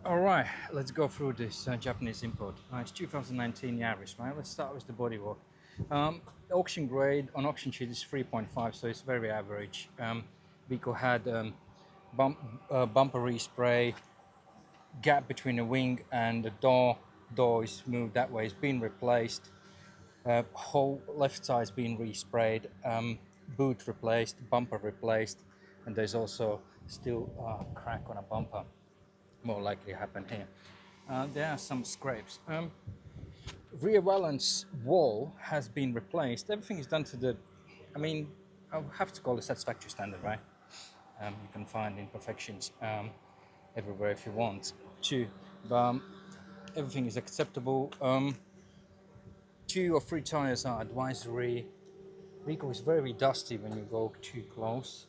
Alright, let's go through this Japanese import. It's 2019 Yaris, right? Let's start with the bodywork. Auction grade on auction sheet is 3.5, so it's very average. Vehicle had bumper respray, gap between the wing and the door is moved that way, it's been replaced. Whole left side's been resprayed, boot replaced, bumper replaced, and there's also still a crack on a bumper. More likely happen here. There are some scrapes. Rear valance wall has been replaced. Everything is done to the, I mean, I'll have to call it satisfactory standard, right? You can find imperfections everywhere if you want to, but everything is acceptable. 2 or 3 tires are advisory. Vehicle is very dusty when you go too close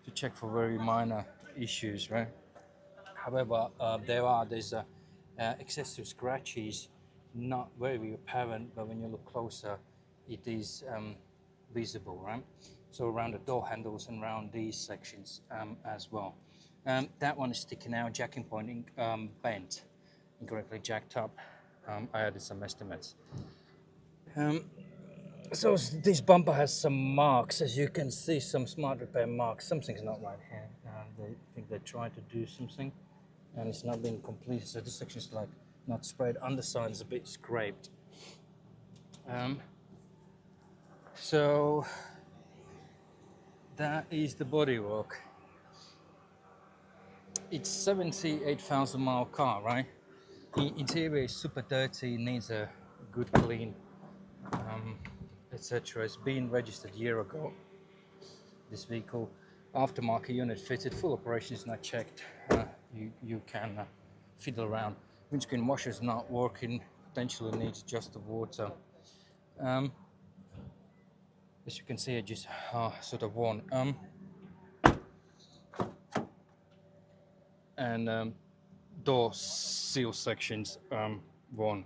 to check for very minor issues, right? However, there's excessive scratches, not very apparent, but when you look closer, it is visible, right? So around the door handles and around these sections as well. That one is sticking out, jacking point bent, incorrectly jacked up. I added some estimates. So this bumper has some marks, as you can see, some smart repair marks. Something's not right here. They think they tried to do something, and it's not being completed. So this section is like not sprayed. Underside is a bit scraped. So that is the bodywork. It's 78,000 mile car, right? The interior is super dirty, needs a good clean, etc. It's been registered a year ago. This vehicle, aftermarket unit fitted, full operation is not checked. You can fiddle around. Windscreen washer is not working, potentially needs just the water. As you can see, it just sort of worn. And door seal sections worn.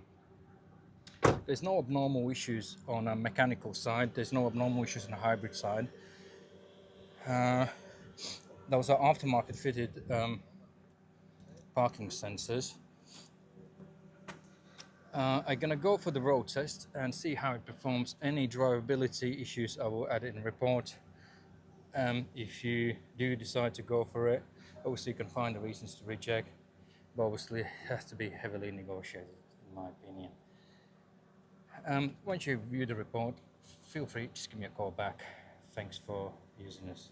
There's no abnormal issues on a mechanical side. There's no abnormal issues on a hybrid side. Those are aftermarket fitted parking sensors. I'm gonna go for the road test and see how it performs. Any drivability issues I will add in the report. If you do decide to go for it, obviously you can find the reasons to reject, but obviously it has to be heavily negotiated, in my opinion. Once you view the report, feel free, just give me a call back. Thanks for using this.